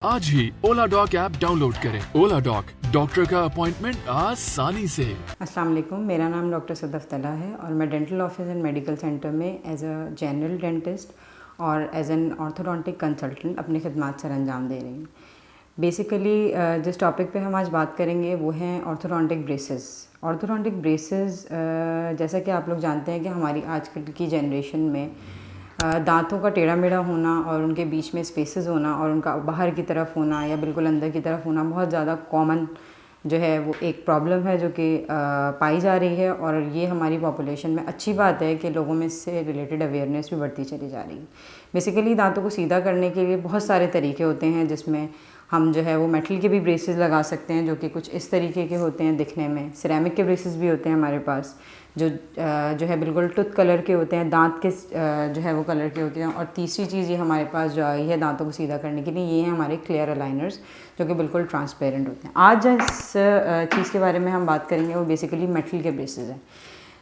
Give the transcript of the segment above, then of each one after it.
आज ही ओला dock app download करें। ओला dock, doctor का अपॉइंटमेंट आसानी से। अस्सलाम वालेकुम, मेरा नाम डॉक्टर सदफ तला है और मैं dental office and medical centre में एज अ जनरल डेंटिस्ट और एज एन ऑर्थोडोंटिक कंसल्टेंट अपनी खिदमत सर अंजाम दे रही हूँ। बेसिकली जिस टॉपिक पे हम आज बात करेंगे वो हैं ऑर्थोडोंटिक ब्रेसेस। ऑर्थोडोंटिक ब्रेसेस जैसा कि आप लोग जानते हैं कि हमारी आजकल की जनरेशन में दांतों का टेढ़ा मेढ़ा होना और उनके बीच में स्पेसेस होना और उनका बाहर की तरफ होना या बिल्कुल अंदर की तरफ होना बहुत ज़्यादा कॉमन जो है वो एक प्रॉब्लम है जो कि पाई जा रही है। और ये हमारी पॉपुलेशन में अच्छी बात है कि लोगों में इससे रिलेटेड अवेयरनेस भी बढ़ती चली जा रही है। बेसिकली दांतों को सीधा करने के लिए बहुत सारे तरीके होते हैं, जिसमें हम जो है वो मेटल के भी ब्रेसेस लगा सकते हैं जो कि कुछ इस तरीके के होते हैं दिखने में। सिरेमिक के ब्रेसेस भी होते हैं हमारे पास जो है बिल्कुल टूथ कलर के होते हैं, दांत के जो है वो कलर के होते हैं। और तीसरी चीज़ ये हमारे पास जो आई है दांतों को सीधा करने के लिए, ये हैं हमारे क्लियर अलाइनर्स जो कि बिल्कुल ट्रांसपेरेंट होते हैं। आज जिस चीज़ के बारे में हम बात करेंगे वो बेसिकली मेटल के ब्रेसेस हैं।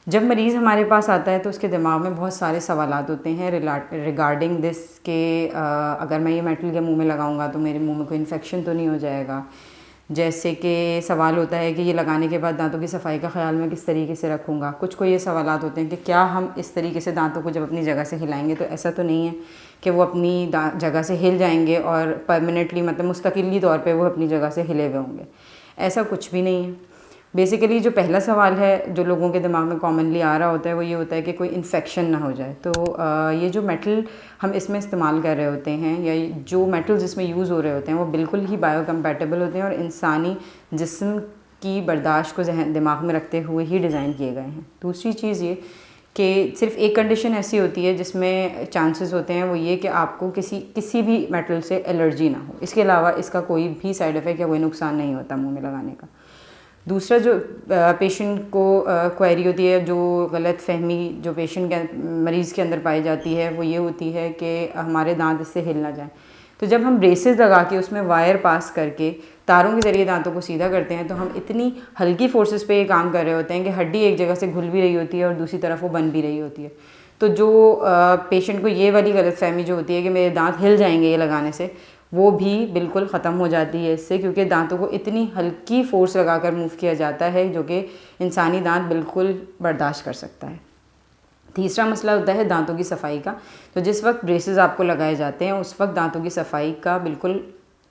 जब मरीज़ हमारे पास आता है तो उसके दिमाग में बहुत सारे सवालात होते हैं रिगार्डिंग दिस के अगर मैं ये मेटल के मुंह में लगाऊंगा तो मेरे मुंह में कोई इन्फेक्शन तो नहीं हो जाएगा। जैसे कि सवाल होता है कि ये लगाने के बाद दांतों की सफाई का ख्याल मैं किस तरीके से रखूँगा। कुछ को ये सवालात होते हैं कि क्या हम इस तरीके से दांतों को जब अपनी जगह से हिलाएंगे तो ऐसा तो नहीं है कि वो अपनी जगह से हिल जाएंगे और परमानेंटली मतलब मुस्तकिली तौर पे वो अपनी जगह से हिले हुए होंगे। ऐसा कुछ भी नहीं है। बेसिकली जो पहला सवाल है जो लोगों के दिमाग में कॉमनली आ रहा होता है वो ये होता है कि कोई इन्फेक्शन ना हो जाए। तो ये जो मेटल हम इसमें इस्तेमाल कर रहे होते हैं या जो मेटल्स इसमें यूज़ हो रहे होते हैं वो बिल्कुल ही बायोकम्पैटिबल होते हैं और इंसानी जिस्म की बर्दाश्त को दिमाग में रखते हुए ही डिज़ाइन किए गए हैं। दूसरी चीज़ ये कि सिर्फ एक कंडीशन ऐसी होती है जिसमें चांसेस होते हैं, वो ये कि आपको किसी भी मेटल से एलर्जी ना हो। इसके अलावा इसका कोई भी साइड इफ़ेक्ट या कोई नुकसान नहीं होता मुँह में लगाने का। दूसरा जो पेशेंट को क्वेरी होती है, जो गलत फहमी जो पेशेंट के मरीज़ के अंदर पाई जाती है वो ये होती है कि हमारे दांत इससे हिल ना जाए। तो जब हम ब्रेसेस लगा के उसमें वायर पास करके तारों के ज़रिए दांतों को सीधा करते हैं तो हम इतनी हल्की फोर्सेस पे ये काम कर रहे होते हैं कि हड्डी एक जगह से घुल भी रही होती है और दूसरी तरफ वो बन भी रही होती है। तो जो पेशेंट को ये वाली गलतफहमी जो होती है कि मेरे दांत हिल जाएंगे ये लगाने से, वो भी बिल्कुल ख़त्म हो जाती है इससे, क्योंकि दांतों को इतनी हल्की फोर्स लगाकर मूव किया जाता है जो कि इंसानी दांत बिल्कुल बर्दाश्त कर सकता है। तीसरा मसला होता है दांतों की सफाई का। तो जिस वक्त ब्रेसेस आपको लगाए जाते हैं उस वक्त दांतों की सफाई का बिल्कुल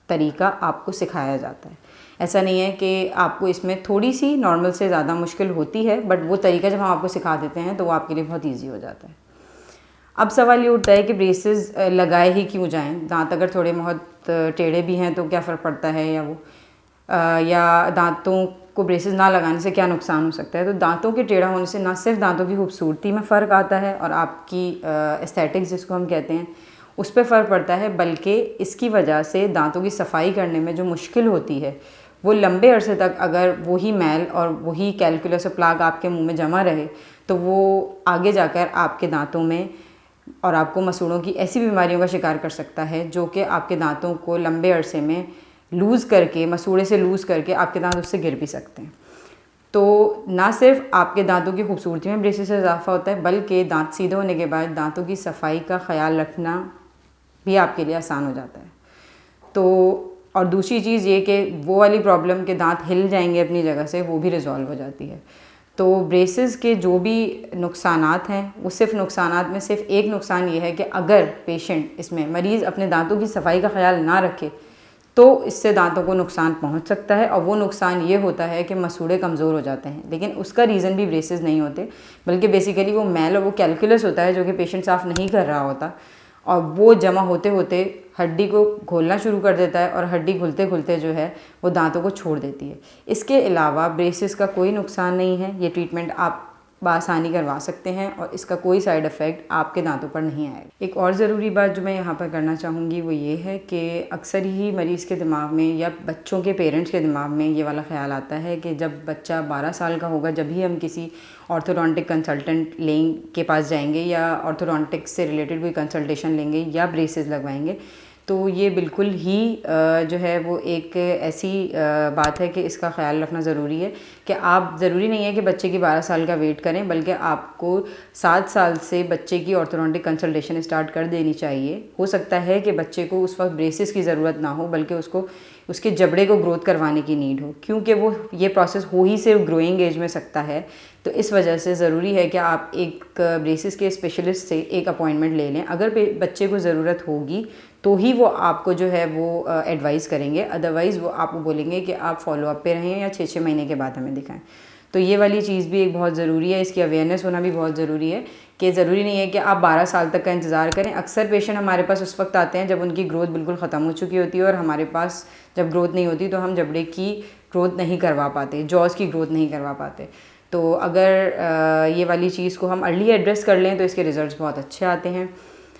तरीका आपको सिखाया जाता है। ऐसा नहीं है कि आपको इसमें थोड़ी सी नॉर्मल से ज़्यादा मुश्किल होती है, बट वो तरीका जब हम आपको सिखा देते हैं तो वो आपके लिए बहुत ईजी हो जाता है। अब सवाल ये उठता है कि ब्रेसेस लगाए ही क्यों जाएं। दांत अगर थोड़े बहुत टेढ़े भी हैं तो क्या फ़र्क पड़ता है, या दांतों को ब्रेसेस ना लगाने से क्या नुकसान हो सकता है। तो दांतों के टेढ़ा होने से ना सिर्फ दांतों की खूबसूरती में फ़र्क आता है और आपकी एस्थेटिक्स जिसको हम कहते हैं उस पर फ़र्क पड़ता है, बल्कि इसकी वजह से दांतों की सफाई करने में जो मुश्किल होती है वो लंबे अरसे तक अगर वही मैल और वही कैलकुलस और प्लाक आपके मुंह में जमा रहे तो वो आगे जाकर आपके दांतों में और आपको मसूड़ों की ऐसी बीमारियों का शिकार कर सकता है जो कि आपके दांतों को लंबे अरसे में लूज़ करके, मसूड़े से लूज़ करके आपके दांत उससे गिर भी सकते हैं। तो ना सिर्फ आपके दांतों की खूबसूरती में ब्रेसेस से इजाफा होता है, बल्कि दांत सीधे होने के बाद दांतों की सफाई का ख्याल रखना भी आपके लिए आसान हो जाता है। तो और दूसरी चीज़ ये कि वो वाली प्रॉब्लम के दांत हिल जाएंगे अपनी जगह से, वो भी रिजॉल्व हो जाती है। तो ब्रेसेस के जो भी नुकसानात हैं वो सिर्फ नुकसानात में सिर्फ एक नुकसान ये है कि अगर पेशेंट इसमें मरीज़ अपने दांतों की सफाई का ख्याल ना रखे तो इससे दांतों को नुकसान पहुंच सकता है। और वो नुकसान ये होता है कि मसूड़े कमज़ोर हो जाते हैं, लेकिन उसका रीज़न भी ब्रेसेस नहीं होते, बल्कि बेसिकली वो मैल और वो कैलकुलस होता है जो कि पेशेंट साफ़ नहीं कर रहा होता और वो जमा होते होते हड्डी को घोलना शुरू कर देता है और हड्डी घुलते घुलते जो है वो दांतों को छोड़ देती है। इसके अलावा ब्रेसेस का कोई नुकसान नहीं है, ये ट्रीटमेंट आप बआसानी करवा सकते हैं और इसका कोई साइड इफ़ेक्ट आपके दांतों पर नहीं आएगा। एक और ज़रूरी बात जो मैं यहाँ पर करना चाहूँगी वो ये है कि अक्सर ही मरीज़ के दिमाग में या बच्चों के पेरेंट्स के दिमाग में ये वाला ख्याल आता है कि जब बच्चा 12 साल का होगा जब ही हम किसी ऑर्थोडोंटिक कंसल्टेंट के पास जाएंगे या ऑर्थोडोंटिक्स से रिलेटेड कोई कंसल्टेशन लेंगे या ब्रेसेस लगवाएंगे, तो ये बिल्कुल ही जो है वो एक ऐसी बात है कि इसका ख्याल रखना ज़रूरी है कि आप ज़रूरी नहीं है कि बच्चे की 12 साल का वेट करें, बल्कि आपको 7 साल से बच्चे की ऑर्थोडोंटिक कंसल्टेशन स्टार्ट कर देनी चाहिए। हो सकता है कि बच्चे को उस वक्त ब्रेसेस की ज़रूरत ना हो, बल्कि उसको उसके जबड़े को ग्रोथ करवाने की नीड हो, क्योंकि वो ये प्रोसेस हो ही सिर्फ ग्रोइंग एज में सकता है। तो इस वजह से ज़रूरी है कि आप एक ब्रेसिस के स्पेशलिस्ट से एक अपॉइंटमेंट ले लें। अगर बच्चे को ज़रूरत होगी तो ही वो आपको जो है वो एडवाइस करेंगे, अदरवाइज़ वो आपको बोलेंगे कि आप फॉलोअप पे रहें या 6-6 महीने के बाद हमें दिखाएं। तो ये वाली चीज़ भी एक बहुत ज़रूरी है, इसकी अवेयरनेस होना भी बहुत ज़रूरी है कि ज़रूरी नहीं है कि आप 12 साल तक का इंतज़ार करें। अक्सर पेशेंट हमारे पास उस वक्त आते हैं जब उनकी ग्रोथ बिल्कुल ख़त्म हो चुकी होती है, और हमारे पास जब ग्रोथ नहीं होती तो हम जबड़े की ग्रोथ नहीं करवा पाते, जॉज़ की ग्रोथ नहीं करवा पाते। तो अगर ये वाली चीज़ को हम अर्ली एड्रेस कर लें तो इसके रिज़ल्ट्स बहुत अच्छे आते हैं।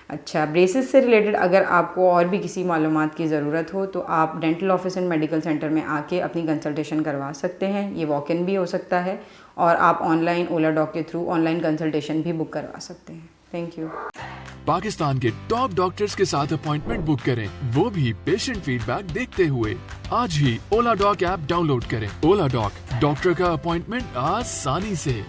अच्छा, ब्रेसेस से रिलेटेड अगर आपको और भी किसी मालूमात की ज़रूरत हो तो आप dental office and medical centre में आके अपनी कंसल्टेशन करवा सकते हैं। ये वॉक इन भी हो सकता है, और आप ऑनलाइन ओला डॉक के थ्रू ऑनलाइन कंसल्टेशन भी बुक करवा सकते हैं। Thank you. पाकिस्तान के टॉप डॉक्टर्स के साथ अपॉइंटमेंट बुक करें, वो भी पेशेंट फीडबैक देखते हुए। आज ही ओला डॉक ऐप डाउनलोड करें। ओला डॉक, डॉक्टर का अपॉइंटमेंट आसानी से।